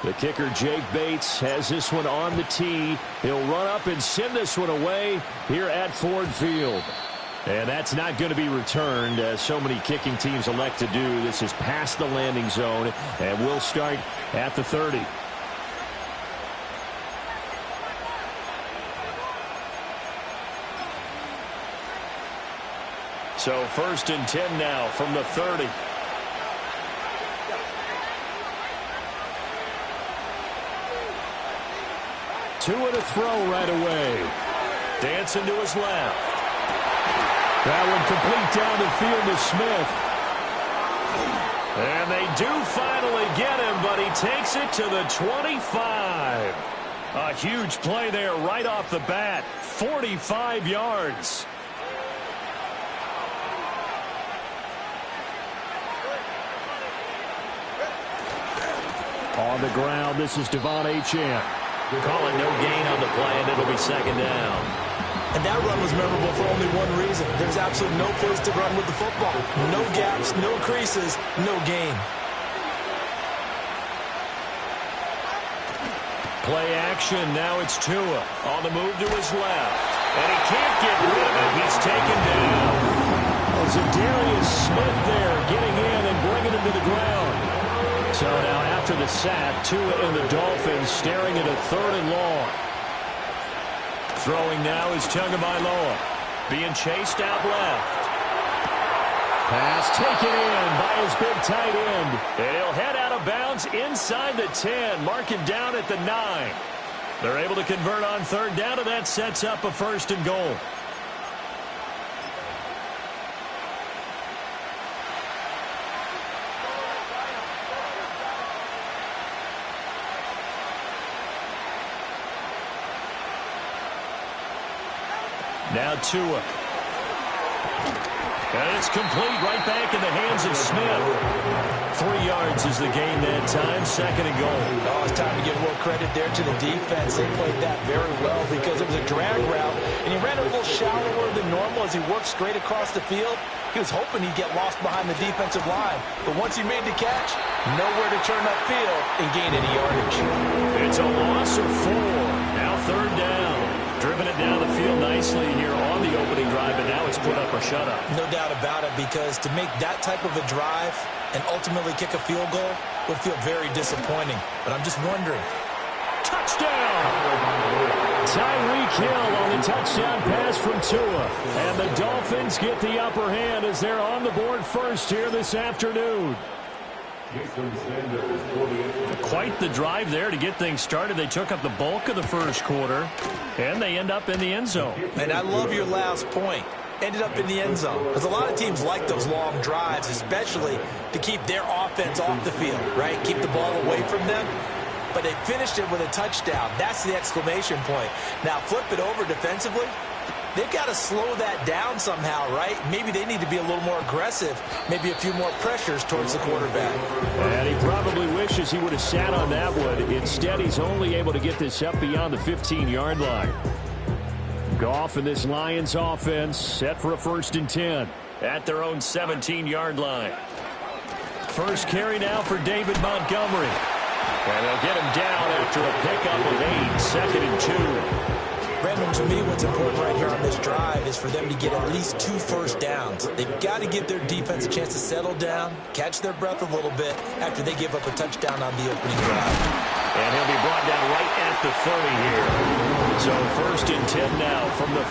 The kicker, Jake Bates, has this one on the tee. He'll run up and send this one away here at Ford Field. And that's not going to be returned, as so many kicking teams elect to do. This is past the landing zone, and we'll start at the 30. So 1st and 10 now from the 30. Tua to throw right away. Dancing to his left. That one complete down the field to Smith. And they do finally get him, but he takes it to the 25. A huge play there right off the bat. 45 yards. On the ground, this is Devon Achane. Call it no gain on the play, and it'll be 2nd down. And that run was memorable for only one reason. There's absolutely no place to run with the football. No gaps, no creases, no gain. Play action. Now it's Tua on the move to his left. And he can't get rid of it. He's taken down. Zadarius Smith there getting in and bringing him to the ground. So now after the sack, Tua and the Dolphins staring at a 3rd and long. Throwing now is Tagovailoa. Being chased out left. Pass taken in by his big tight end. And he'll head out of bounds inside the 10. Mark him down at the 9. They're able to convert on 3rd down, and that sets up a 1st and goal. Now Tua. And it's complete right back in the hands of Smith. 3 yards is the gain that time. 2nd and goal. Oh, it's time to give a little credit there to the defense. They played that very well because it was a drag route, and he ran a little shallower than normal as he worked straight across the field. He was hoping he'd get lost behind the defensive line, but once he made the catch, nowhere to turn upfield and gain any yardage. It's a loss of 4. Now 3rd down. Driven it down the field nicely here on the opening drive, and now it's put up or shut up. No doubt about it, because to make that type of a drive and ultimately kick a field goal would feel very disappointing. But I'm just wondering. Touchdown! Tyreek Hill on the touchdown pass from Tua. And the Dolphins get the upper hand as they're on the board first here this afternoon. Quite the drive there to get things started. They took up the bulk of the 1st quarter, and they end up in the end zone. And I love your last point. Ended up in the end zone. Because a lot of teams like those long drives, especially to keep their offense off the field, right? Keep the ball away from them. But they finished it with a touchdown. That's the exclamation point. Now flip it over defensively. They've got to slow that down somehow, right? Maybe they need to be a little more aggressive. Maybe a few more pressures towards the quarterback. And he probably wishes he would have sat on that one. Instead, he's only able to get this up beyond the 15-yard line. Goff and this Lions offense set for a 1st and 10 at their own 17-yard line. First carry now for David Montgomery. And they'll get him down after a pickup of 8, 2nd and 2. Brandon, to me, what's important right here on this drive is for them to get at least 2 first downs. They've got to give their defense a chance to settle down, catch their breath a little bit after they give up a touchdown on the opening drive. And he'll be brought down right at the 30 here. So 1st and 10 now from the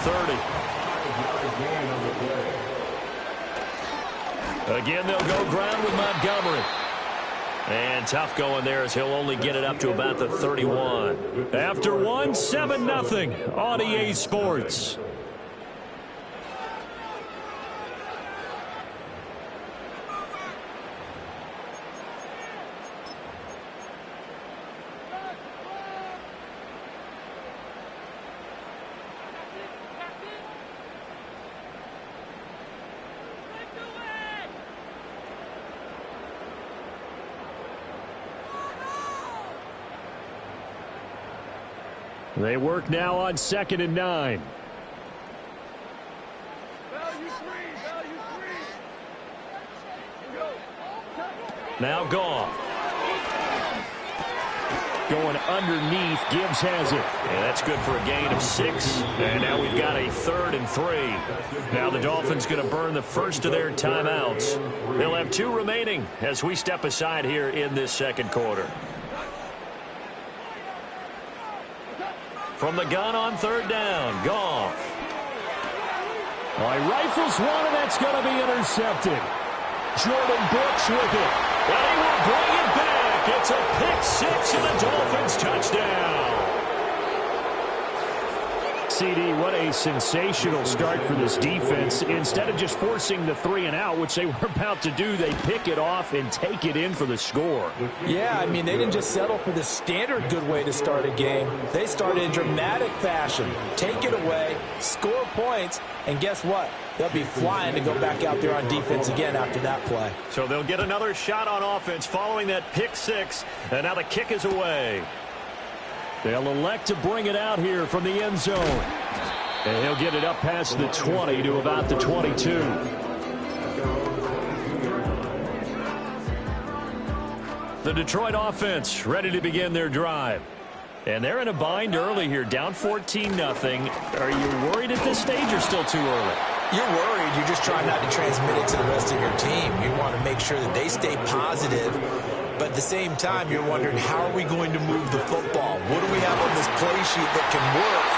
30. Again, they'll go ground with Montgomery. And tough going there as he'll only get it up to about the 31. After one, 7-0 on EA Sports. They work now on 2nd and 9. Now Goff. going underneath. Gibbs has it. And that's good for a gain of 6. And now we've got a 3rd and 3. Now the Dolphins going to burn the first of their timeouts. They'll have 2 remaining as we step aside here in this second quarter. From the gun on 3rd down, Goff. Well, he rifles one, and that's going to be intercepted. Jordan Brooks with it. And he will bring it back. It's a pick 6 and the Dolphins touchdown. CD, what a sensational start for this defense. Instead of just forcing the 3 and out, which they were about to do, they pick it off and take it in for the score. Yeah, I mean, they didn't just settle for the standard good way to start a game. They started in dramatic fashion. Take it away, score points, and guess what? They'll be flying to go back out there on defense again after that play. So they'll get another shot on offense following that pick 6, and now the kick is away. They'll elect to bring it out here from the end zone. And he'll get it up past the 20 to about the 22. The Detroit offense ready to begin their drive. And they're in a bind early here, down 14-0. Are you worried at this stage or still too early? You're worried. You're just trying not to transmit it to the rest of your team. You want to make sure that they stay positive. But at the same time, you're wondering, how are we going to move the football? What do we have on this play sheet that can work?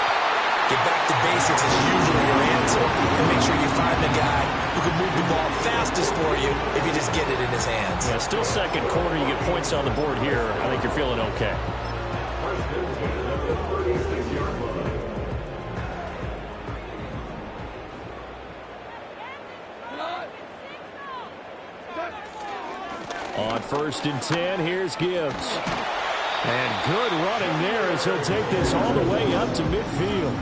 Get back to basics is usually your answer. And make sure you find the guy who can move the ball fastest for you if you just get it in his hands. Yeah, still second quarter. You get points on the board here. I think you're feeling okay. On 1st and 10, here's Gibbs. And good running there as he'll take this all the way up to midfield.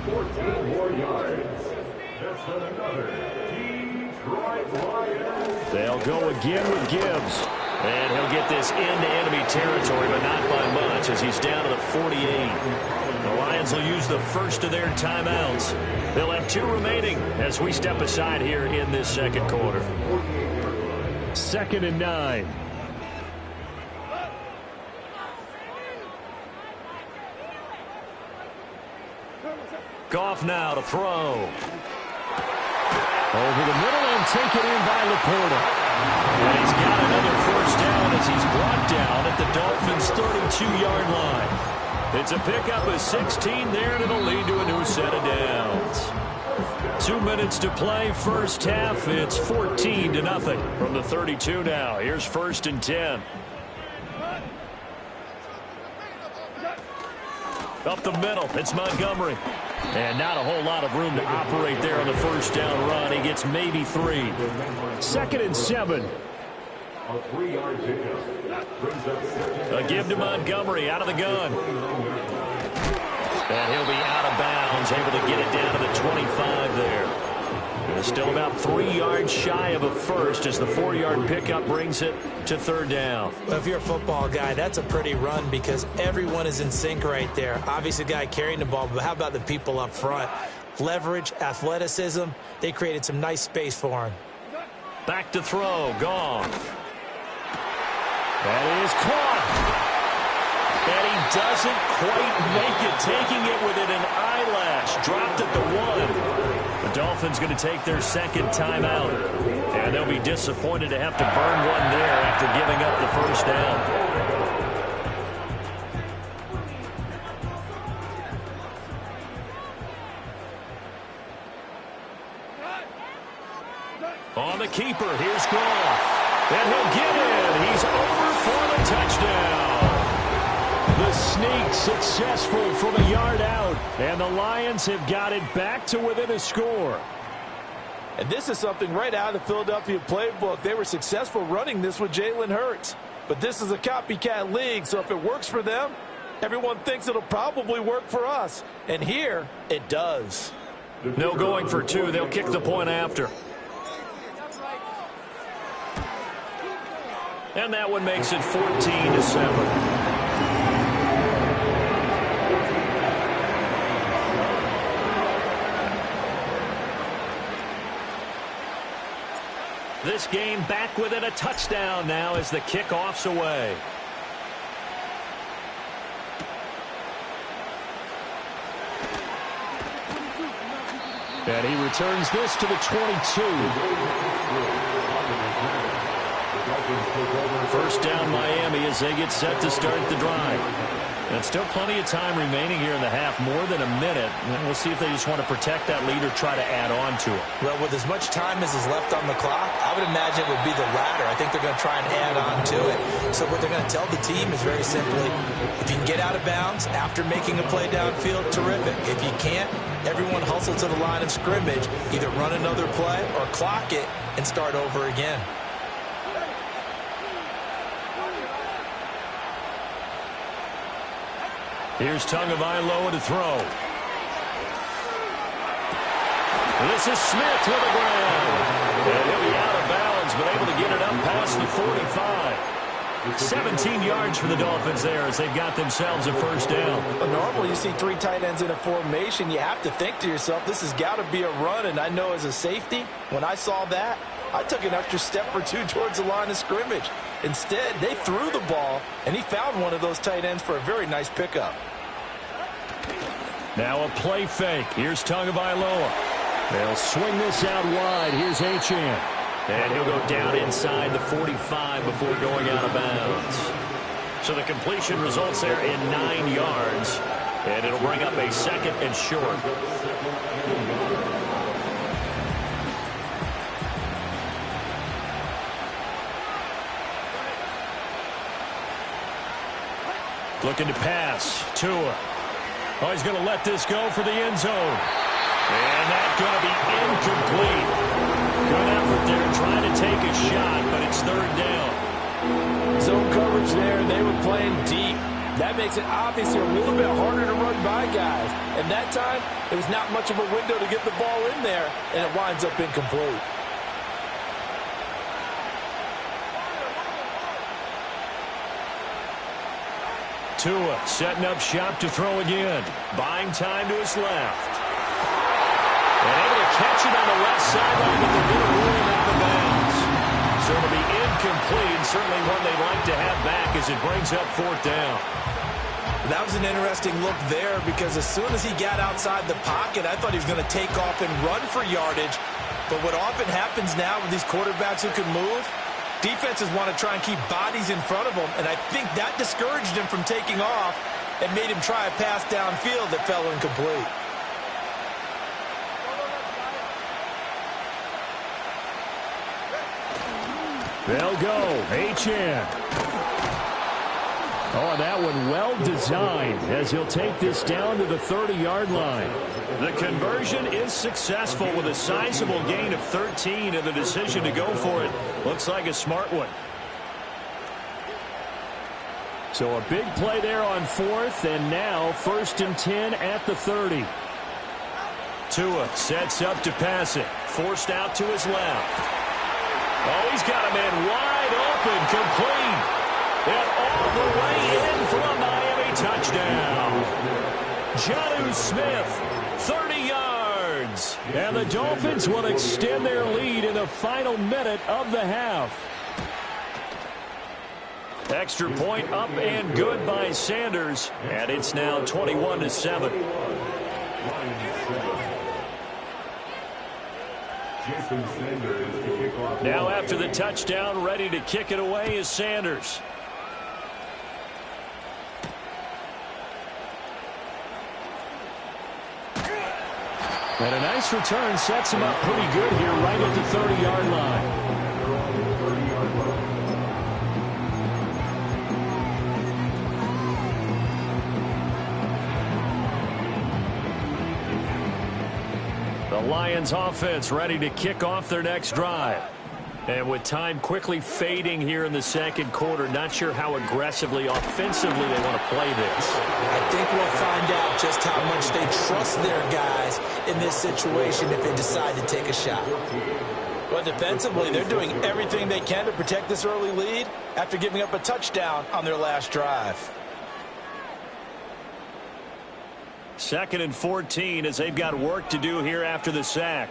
14 more yards. That's another Detroit Lions. They'll go again with Gibbs. And he'll get this into enemy territory, but not by much as he's down to the 48. The Lions will use the first of their timeouts. They'll have 2 remaining as we step aside here in this second quarter. 2nd and 9. Goff now to throw. Over the middle and taken in by Laporta. And he's got another first down as he's brought down at the Dolphins' 32-yard line. It's a pickup of 16 there, and it'll lead to a new set of downs. 2 minutes to play, first half. It's 14-0 from the 32 now. Here's 1st and 10. Up the middle, it's Montgomery. And not a whole lot of room to operate there on the first down run. He gets maybe 3. 2nd and 7. A 3-yard pickup. A give to Montgomery out of the gun. And he'll be out of bounds, able to get it down to the 25 there. And still about 3 yards shy of a first as the 4-yard pickup brings it to 3rd down. Well, if you're a football guy, that's a pretty run because everyone is in sync right there. Obviously, the guy carrying the ball, but how about the people up front? Leverage, athleticism, they created some nice space for him. Back to throw, Goff. That is caught. And he doesn't quite make it, taking it within an eyelash. Dropped at the 1. The Dolphins going to take their 2nd timeout. And they'll be disappointed to have to burn one there after giving up the first down. On the keeper, here's Goff. And he'll get in. He's over for the touchdown. The sneak successful from a yard out. And the Lions have got it back to within a score. And this is something right out of the Philadelphia playbook. They were successful running this with Jalen Hurts. But this is a copycat league, so if it works for them, everyone thinks it'll probably work for us. And here, it does. No going for 2. They'll kick the point after. And that one makes it 14-7. This game back within a touchdown now as the kickoff's away. And he returns this to the 22. First down Miami as they get set to start the drive. And still plenty of time remaining here in the half, more than a minute. And we'll see if they just want to protect that lead or try to add on to it. Well, with as much time as is left on the clock, I would imagine it would be the latter. I think they're going to try and add on to it. So what they're going to tell the team is very simply, if you can get out of bounds after making a play downfield, terrific. If you can't, everyone hustle to the line of scrimmage, either run another play or clock it and start over again. Here's Tagovailoa to throw. This is Smith with the ground. And he'll be out of bounds, but able to get it up past the 45. 17 yards for the Dolphins there as they've got themselves a first down. Normally, you see three tight ends in a formation. You have to think to yourself, this has got to be a run. And I know as a safety, when I saw that, I took an extra step or two towards the line of scrimmage. Instead, they threw the ball, and he found one of those tight ends for a very nice pickup. Now a play fake. Here's Tagovailoa. They'll swing this out wide. Here's Achane. And he'll go down inside the 45 before going out of bounds. So the completion results there in 9 yards. And it'll bring up a second and short. Looking to pass. Tua. Oh, he's going to let this go for the end zone. And that's going to be incomplete. Good effort there trying to take a shot, but it's third down. Zone coverage there, and they were playing deep. That makes it obviously a little bit harder to run by guys. And that time, it was not much of a window to get the ball in there, and it winds up incomplete. Tua setting up shop to throw again. Buying time to his left. And able to catch it on the left sideline, but they're going to rule him out of bounds. So it'll be incomplete, certainly one they'd like to have back as it brings up fourth down. That was an interesting look there because as soon as he got outside the pocket, I thought he was going to take off and run for yardage. But what often happens now with these quarterbacks who can move, defenses want to try and keep bodies in front of them, and I think that discouraged him from taking off and made him try a pass downfield that fell incomplete. They'll go. Achane. Oh, that one well designed as he'll take this down to the 30-yard line. The conversion is successful with a sizable gain of 13, and the decision to go for it looks like a smart one. So a big play there on fourth, and now 1st and 10 at the 30. Tua sets up to pass it. Forced out to his left. Oh, he's got a man wide open, complete. And all the way in for a Miami touchdown. Jonnu Smith, 30 yards. And the Dolphins will extend their lead in the final minute of the half. Extra point up and good by Sanders. And it's now 21-7. Now after the touchdown, ready to kick it away is Sanders. And a nice return sets him up pretty good here right at the 30-yard line. The Lions offense ready to kick off their next drive. And with time quickly fading here in the second quarter, not sure how aggressively, offensively they want to play this. I think we'll find out just how much they trust their guys in this situation if they decide to take a shot. But defensively, they're doing everything they can to protect this early lead after giving up a touchdown on their last drive. 2nd and 14 as they've got work to do here after the sack.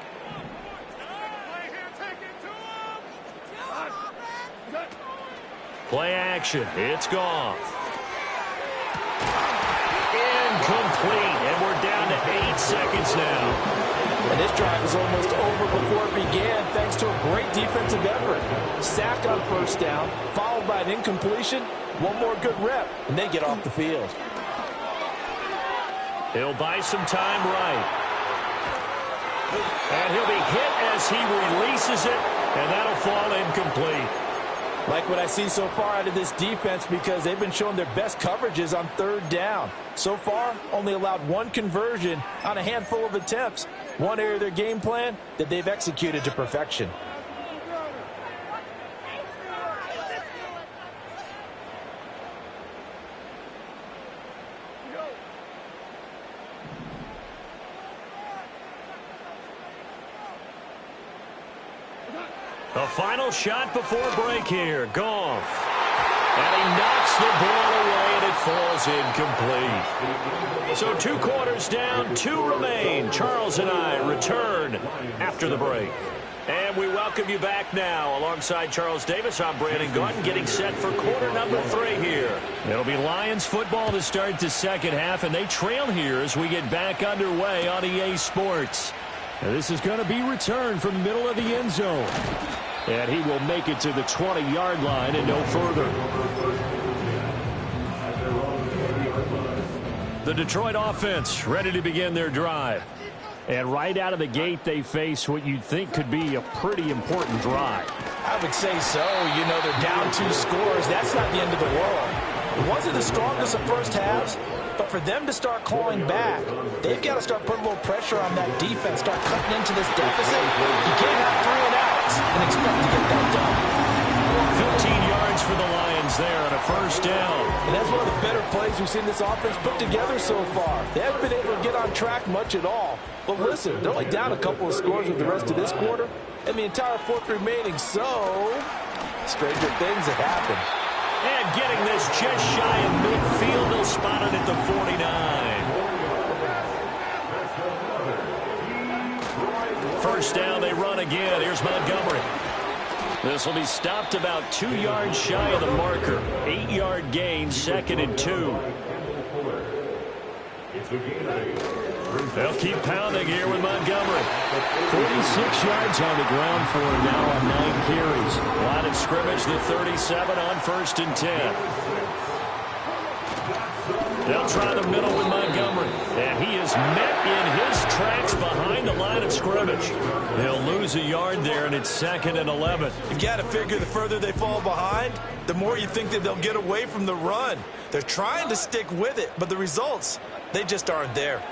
Play action. It's Goff. Incomplete. And we're down to 8 seconds now. And this drive is almost over before it began thanks to a great defensive effort. Sack on first down, followed by an incompletion, one more good rep, and they get off the field. He'll buy some time right. And he'll be hit as he releases it, and that'll fall incomplete. Like what I see so far out of this defense because they've been showing their best coverages on third down. So far, only allowed one conversion on a handful of attempts. One area of their game plan that they've executed to perfection. The final shot before break here. Goff. And he knocks the ball away, and it falls incomplete. So 2 quarters down, 2 remain. Charles and I return after the break. And we welcome you back now. Alongside Charles Davis, I'm Brandon Gaudin, getting set for quarter number 3 here. It'll be Lions football to start the second half, and they trail here as we get back underway on EA Sports. Now, this is going to be returned from the middle of the end zone. And he will make it to the 20-yard line and no further. The Detroit offense ready to begin their drive. And right out of the gate, they face what you'd think could be a pretty important drive. I would say so. You know, they're down 2 scores. That's not the end of the world. It wasn't the strongest of first halves, but for them to start clawing back, they've got to start putting a little pressure on that defense, start cutting into this deficit. You can't have 3 and outs and expect to get that done. 15 yards for the Lions there on a first down. And that's one of the better plays we've seen this offense put together so far. They haven't been able to get on track much at all. But listen, they're only down a couple of scores with the rest of this quarter and the entire 4th remaining, so stranger things have happened. And getting this just shy of midfield, they'll spot it at the 49. First down, they run again. Here's Montgomery. This will be stopped about 2 yards shy of the marker. 8-yard gain, 2nd and 2. They'll keep pounding here with Montgomery. 46 yards on the ground for him now on 9 carries. Line of scrimmage, the 37 on 1st and 10. They'll try the middle with Montgomery. And he is met in his tracks behind the line of scrimmage. They'll lose a yard there, and it's 2nd and 11. You've got to figure the further they fall behind, the more you think that they'll get away from the run. They're trying to stick with it, but the results, they just aren't there.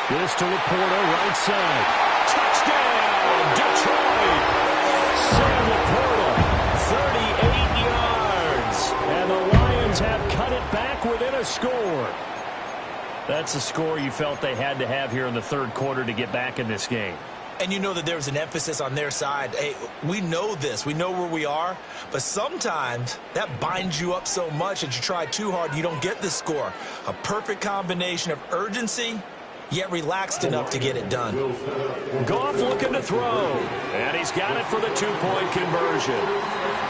This to Laporta, right side. Touchdown, Detroit! Sam Laporta, 38 yards. And the Lions have cut it back within a score. That's a score you felt they had to have here in the 3rd quarter to get back in this game. And you know that there's an emphasis on their side. Hey, we know this. We know where we are. But sometimes that binds you up so much that you try too hard, you don't get the score. A perfect combination of urgency, yet relaxed enough to get it done. Goff looking to throw. And he's got it for the 2-point conversion.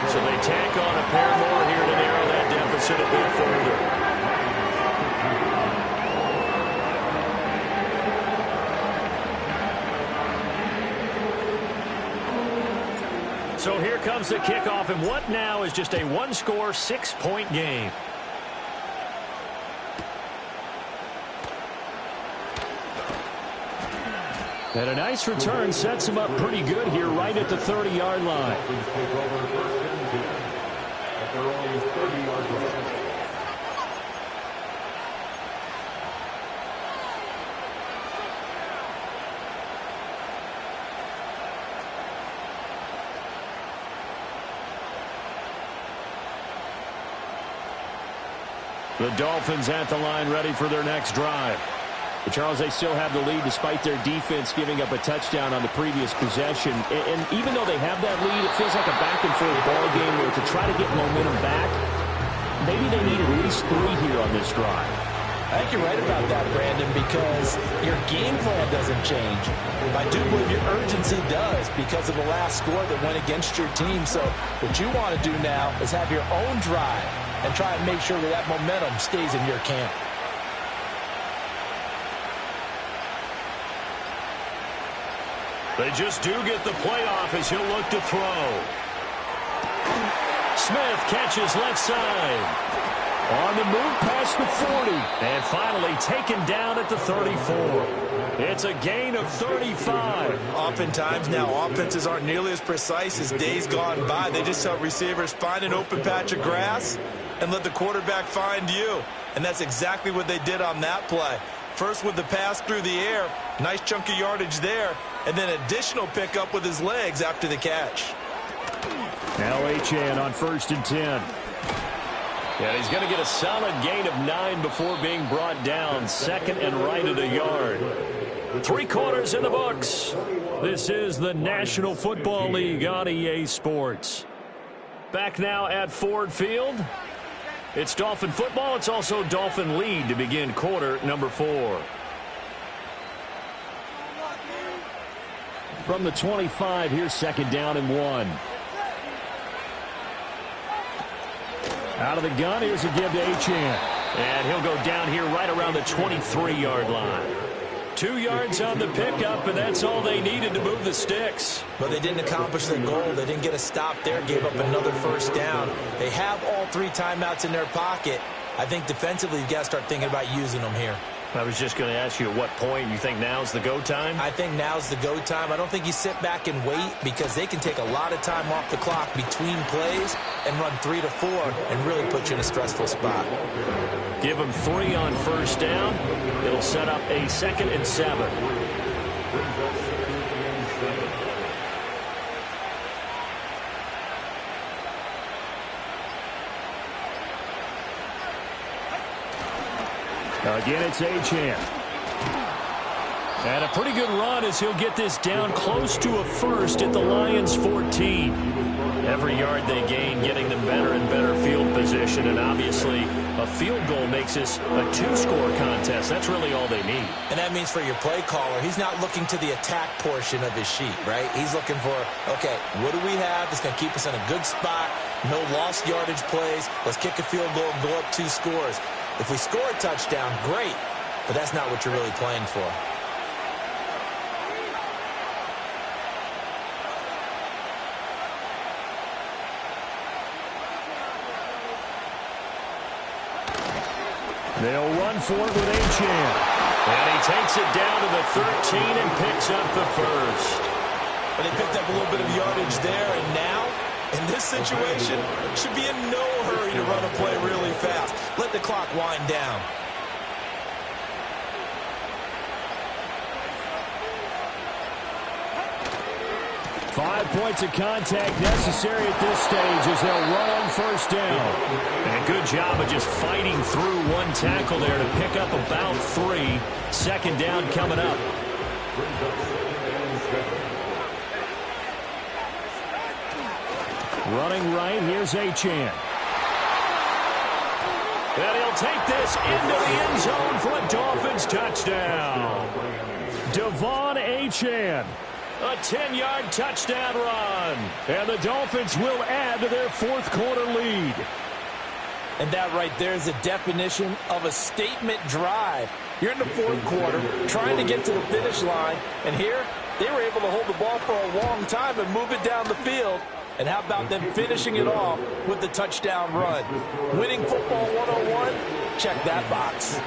So they tack on a pair more here to narrow that deficit a bit further. So here comes the kickoff, and what now is just a 1-score, 6-point game. And a nice return sets him up pretty good here right at the 30-yard line. The Dolphins at the line ready for their next drive. But Charles, they still have the lead despite their defense giving up a touchdown on the previous possession. And even though they have that lead, it feels like a back-and-forth ball game where to try to get momentum back, maybe they need at least 3 here on this drive. I think you're right about that, Brandon, because your game plan doesn't change. I do believe your urgency does because of the last score that went against your team. So what you want to do now is have your own drive and try and make sure that that momentum stays in your camp. They just do get the playoff as he'll look to throw. Smith catches left side. On the move past the 40. And finally taken down at the 34. It's a gain of 35. Oftentimes now, offenses aren't nearly as precise as days gone by. They just help receivers find an open patch of grass and let the quarterback find you. And that's exactly what they did on that play. First with the pass through the air, nice chunk of yardage there, and then additional pickup with his legs after the catch. Now Achane on 1st and 10. And he's going to get a solid gain of 9 before being brought down. 2nd and right at a yard. 3 quarters in the books. This is the National Football League on EA Sports. Back now at Ford Field. It's Dolphin football. It's also Dolphin lead to begin quarter number 4. From the 25, here's 2nd down and 1. Out of the gun, here's a give to Achane. And he'll go down here right around the 23-yard line. 2 yards on the pickup, and that's all they needed to move the sticks. But they didn't accomplish their goal. They didn't get a stop there, gave up another 1st down. They have all 3 timeouts in their pocket. I think defensively you've got to start thinking about using them here. I was just going to ask you at what point you think now's the go time? I think now's the go time. I don't think you sit back and wait because they can take a lot of time off the clock between plays and run 3 to 4 and really put you in a stressful spot. Give them 3 on 1st down. It'll set up a 2nd and 7. Again, it's Achane. And a pretty good run as he'll get this down close to a 1st at the Lions' 14. Every yard they gain getting them better and better field position. And obviously, a field goal makes this a 2-score contest. That's really all they need. And that means for your play caller, he's not looking to the attack portion of his sheet, right? He's looking for, okay, what do we have that's going to keep us in a good spot? No lost yardage plays. Let's kick a field goal and go up 2 scores. If we score a touchdown, great, but that's not what you're really playing for. They'll run for it with Achane. And he takes it down to the 13 and picks up the 1st. But they picked up a little bit of yardage there, and now, in this situation, should be in no hurry to run a play really fast. Let the clock wind down. Five points of contact necessary at this stage as they'll run on 1st down. And a good job of just fighting through one tackle there to pick up about 3. 2nd down coming up. Running right, here's Achane. And he'll take this into the end zone for a Dolphins touchdown. Devon Achane. A 10-yard touchdown run. And the Dolphins will add to their 4th quarter lead. And that right there is a definition of a statement drive. You're in the 4th quarter, trying to get to the finish line. And here, they were able to hold the ball for a long time and move it down the field. And how about them finishing it off with the touchdown run? Winning football 101? Check that box.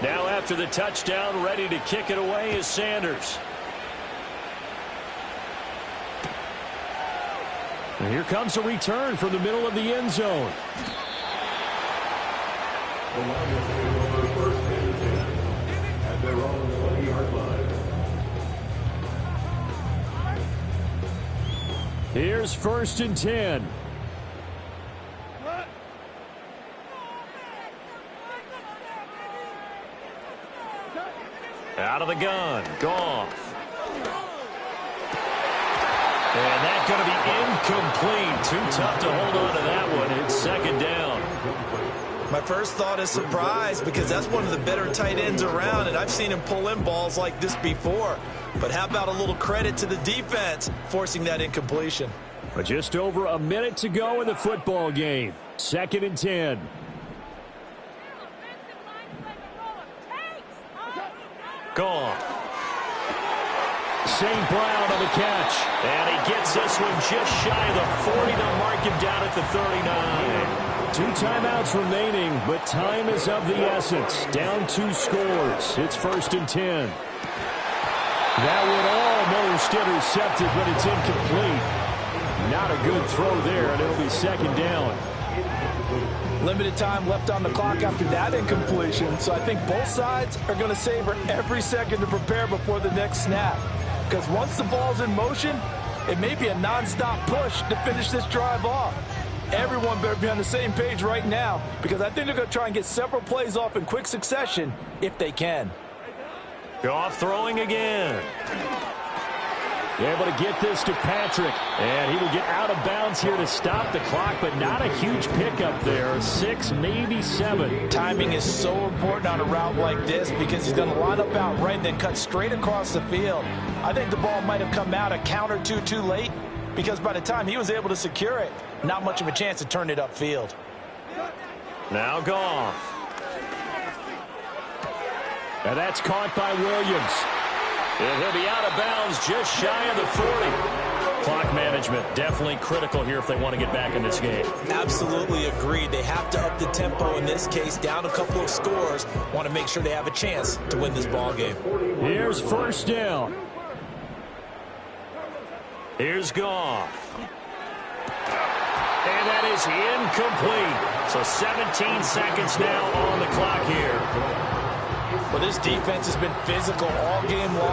Now after the touchdown, ready to kick it away is Sanders. And here comes a return from the middle of the end zone. At their own 20-yard line. Here's 1st and 10. Out of the gun, Goff. And that's going to be incomplete. Too tough to hold on to that one. It's 2nd down. My first thought is surprise because that's one of the better tight ends around, and I've seen him pull in balls like this before. But how about a little credit to the defense forcing that incompletion? But just over a minute to go in the football game. 2nd and 10. Gone. St. Brown on the catch. And he gets this one just shy of the 40 to mark him down at the 39. 2 timeouts remaining, but time is of the essence. Down 2 scores. It's 1st and 10. That would almost intercept it, but it's incomplete. Not a good throw there, and it'll be 2nd down. Limited time left on the clock after that incompletion, so I think both sides are going to savor every second to prepare before the next snap. Because once the ball's in motion, it may be a nonstop push to finish this drive off. Everyone better be on the same page right now, because I think they're going to try and get several plays off in quick succession if they can. Goff throwing again. Able to get this to Patrick. And he will get out of bounds here to stop the clock, but not a huge pickup there. 6, maybe 7. Timing is so important on a route like this because he's going to line up out right and then cut straight across the field. I think the ball might have come out a count or two too late because by the time he was able to secure it, not much of a chance to turn it upfield. Now Goff. And that's caught by Williams. And he'll be out of bounds just shy of the 40. Clock management definitely critical here if they want to get back in this game. Absolutely agreed. They have to up the tempo in this case, down a couple of scores. Want to make sure they have a chance to win this ball game. Here's 1st down. Here's Goff. And that is incomplete. So 17 seconds now on the clock here. Well, this defense has been physical all game long.